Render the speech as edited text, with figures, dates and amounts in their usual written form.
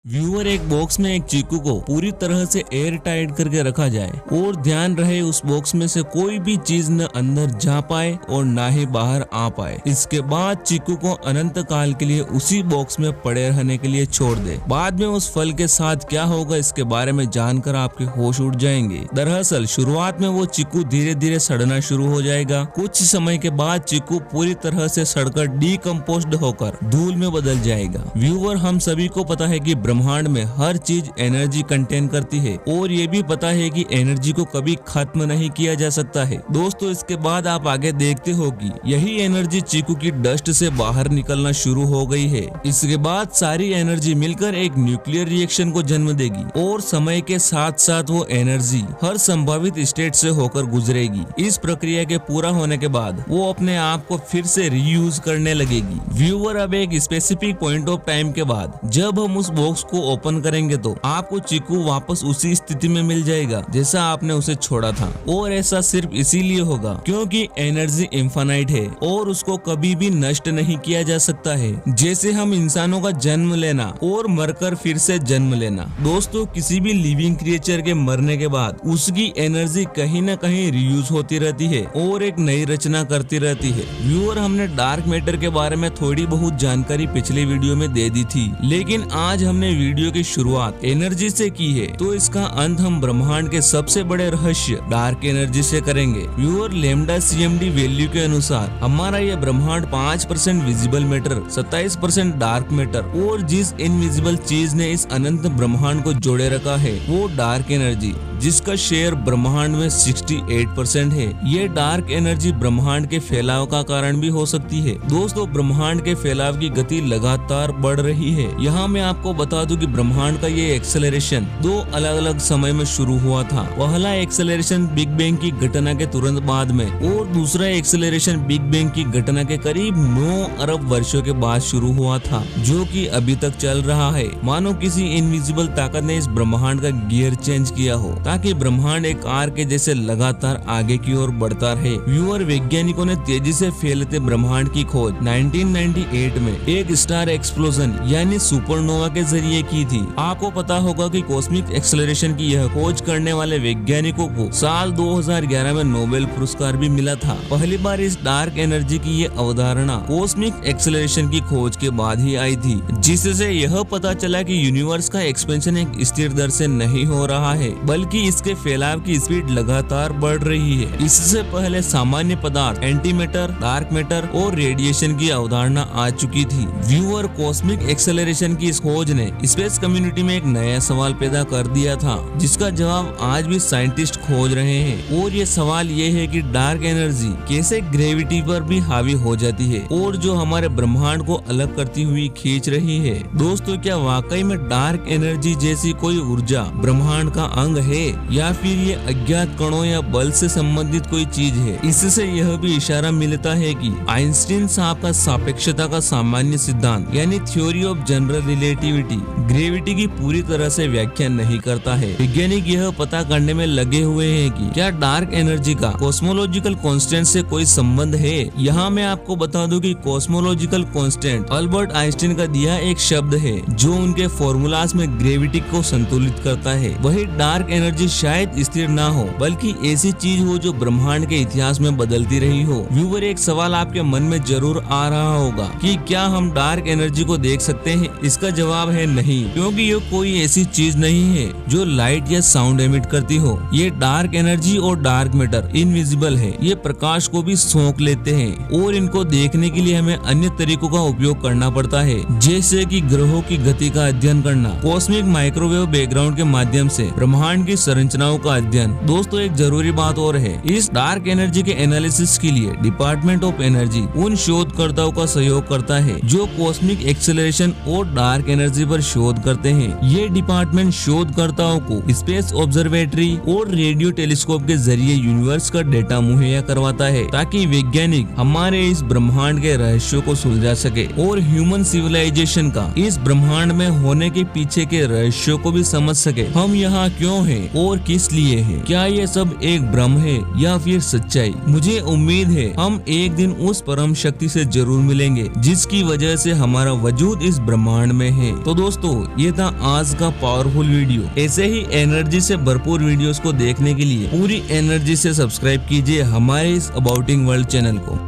Viewer एक box में एक चीकू को पूरी तरह से एयर टाइट करके रखा जाए और ध्यान रहे उस बॉक्स में से कोई भी चीज न अंदर जा पाए और ना ही बाहर आ पाए। इसके बाद चीकू को अनंत काल के लिए उसी बॉक्स में पड़े रहने के लिए छोड़ दे। बाद में उस फल के साथ क्या होगा इसके बारे में जानकर आपके होश उड़ जाएंगे। दरअसल शुरुआत में वो चीकू धीरे धीरे सड़ना शुरू हो जाएगा। कुछ समय के बाद चीकू पूरी तरह से सड़कर डीकम्पोज्ड होकर धूल में बदल जाएगा। व्यूअर, हम सभी को पता है कि ब्रह्मांड में हर चीज एनर्जी कंटेन करती है और ये भी पता है कि एनर्जी को कभी खत्म नहीं किया जा सकता है। दोस्तों, इसके बाद आप आगे देखते हो कि यही एनर्जी चीकू की डस्ट से बाहर निकलना शुरू हो गई है। इसके बाद सारी एनर्जी मिलकर एक न्यूक्लियर रिएक्शन को जन्म देगी और समय के साथ साथ वो एनर्जी हर संभावित स्टेट से होकर गुजरेगी। इस प्रक्रिया के पूरा होने के बाद वो अपने आप को फिर से रीयूज करने लगेगी। व्यूअर, अब एक स्पेसिफिक पॉइंट ऑफ टाइम के बाद जब हम उस बॉक्स को ओपन करेंगे तो आपको चीकू वापस उसी स्थिति में मिल जाएगा जैसा आपने उसे छोड़ा था। और ऐसा सिर्फ इसीलिए होगा क्योंकि एनर्जी इनफाइनाइट है और उसको कभी भी नष्ट नहीं किया जा सकता है। जैसे हम इंसानों का जन्म लेना और मरकर फिर से जन्म लेना। दोस्तों, किसी भी लिविंग क्रिएचर के मरने के बाद उसकी एनर्जी कहीं न कहीं रीयूज होती रहती है और एक नई रचना करती रहती है। व्यूअर, हमने डार्क मैटर के बारे में थोड़ी बहुत जानकारी पिछले वीडियो में दे दी थी, लेकिन आज हमने वीडियो की शुरुआत एनर्जी से की है, तो इसका अंत हम ब्रह्मांड के सबसे बड़े रहस्य डार्क एनर्जी से करेंगे। व्यूअर, लैम्डा CMD वैल्यू के अनुसार हमारा यह ब्रह्मांड 5% विजिबल मैटर, 27% डार्क मैटर और जिस इनविजिबल चीज ने इस अनंत ब्रह्मांड को जोड़े रखा है वो डार्क एनर्जी, जिसका शेयर ब्रह्मांड में 68% है। ये डार्क एनर्जी ब्रह्मांड के फैलाव का कारण भी हो सकती है। दोस्तों, ब्रह्मांड के फैलाव की गति लगातार बढ़ रही है। यहाँ मैं आपको बता दूं कि ब्रह्मांड का ये एक्सेलरेशन दो अलग अलग समय में शुरू हुआ था। पहला एक्सेलरेशन बिग बैंग की घटना के तुरंत बाद में और दूसरा एक्सेलरेशन बिग बैंग की घटना के करीब 9 अरब वर्षों के बाद शुरू हुआ था, जो कि अभी तक चल रहा है। मानो किसी इनविजिबल ताकत ने इस ब्रह्मांड का गियर चेंज किया हो ताकि ब्रह्मांड एक कार के जैसे लगातार आगे की ओर बढ़ता रहे। व्यूअर, वैज्ञानिकों ने तेजी से फैलते ब्रह्मांड की खोज 1998 में एक स्टार एक्सप्लोजन यानी सुपरनोवा के जरिए की थी। आपको पता होगा कि कॉस्मिक एक्सेलरेशन की यह खोज करने वाले वैज्ञानिकों को साल 2011 में नोबेल पुरस्कार भी मिला था। पहली बार इस डार्क एनर्जी की ये अवधारणा कॉस्मिक एक्सेलरेशन की खोज के बाद ही आई थी, जिससे यह पता चला कि यूनिवर्स का एक्सपेंशन एक स्थिर दर से नहीं हो रहा है, बल्कि इसके फैलाव की स्पीड लगातार बढ़ रही है। इससे पहले सामान्य पदार्थ, एंटी मैटर, डार्क मैटर और रेडिएशन की अवधारणा आ चुकी थी। व्यूअर, कॉस्मिक एक्सेलरेशन की इस खोज ने स्पेस कम्युनिटी में एक नया सवाल पैदा कर दिया था, जिसका जवाब आज भी साइंटिस्ट खोज रहे हैं। और ये सवाल ये है कि डार्क एनर्जी कैसे ग्रेविटी पर भी हावी हो जाती है और जो हमारे ब्रह्मांड को अलग करती हुई खींच रही है। दोस्तों, क्या वाकई में डार्क एनर्जी जैसी कोई ऊर्जा ब्रह्मांड का अंग है या फिर ये अज्ञात कणों या बल से संबंधित कोई चीज है? इससे यह भी इशारा मिलता है कि आइंस्टीन साहब का सापेक्षता का सामान्य सिद्धांत यानी theory of general relativity gravity की पूरी तरह से व्याख्या नहीं करता है। वैज्ञानिक यह पता करने में लगे हुए हैं कि क्या डार्क एनर्जी का कॉस्मोलॉजिकल कांस्टेंट से कोई संबंध है। यहाँ मैं आपको बता दूं कि कॉस्मोलॉजिकल कांस्टेंट अल्बर्ट आइंस्टीन का दिया एक शब्द है जो उनके फॉर्मूलाज में ग्रेविटी को संतुलित करता है। वही डार्क एनर्जी शायद स्थिर ना हो बल्कि ऐसी चीज हो जो ब्रह्मांड के इतिहास में बदलती रही हो। व्यूअर, एक सवाल आपके मन में जरूर आ रहा होगा कि क्या हम डार्क एनर्जी को देख सकते हैं? इसका जवाब है नहीं, क्योंकि ये कोई ऐसी चीज नहीं है जो लाइट या साउंड एमिट करती हो। ये डार्क एनर्जी और डार्क मैटर इनविजिबल है। ये प्रकाश को भी सोख लेते हैं और इनको देखने के लिए हमें अन्य तरीकों का उपयोग करना पड़ता है, जैसे कि ग्रहों की गति का अध्ययन करना, कॉस्मिक माइक्रोवेव बैकग्राउंड के माध्यम से ब्रह्मांड की संरचनाओं का अध्ययन। दोस्तों, एक जरूरी बात और है, इस डार्क एनर्जी के एनालिसिस के लिए डिपार्टमेंट ऑफ एनर्जी उन शोधकर्ताओं का सहयोग करता है जो कॉस्मिक एक्सेलरेशन और डार्क एनर्जी पर शोध करते हैं। ये डिपार्टमेंट शोधकर्ताओं को स्पेस ऑब्जर्वेटरी और रेडियो टेलीस्कोप के जरिए यूनिवर्स का डेटा मुहैया करवाता है ताकि वैज्ञानिक हमारे इस ब्रह्मांड के रहस्यों को सुलझा सके और ह्यूमन सिविलाइजेशन का इस ब्रह्मांड में होने के पीछे के रहस्यों को भी समझ सके। हम यहाँ क्यों हैं और किस लिए है? क्या ये सब एक भ्रम है या फिर सच्चाई? मुझे उम्मीद है हम एक दिन उस परम शक्ति से जरूर मिलेंगे जिसकी वजह से हमारा वजूद इस ब्रह्मांड में है। तो दोस्तों, ये था आज का पावरफुल वीडियो। ऐसे ही एनर्जी से भरपूर वीडियोस को देखने के लिए पूरी एनर्जी से सब्सक्राइब कीजिए हमारे इस अबाउटिंग वर्ल्ड चैनल को।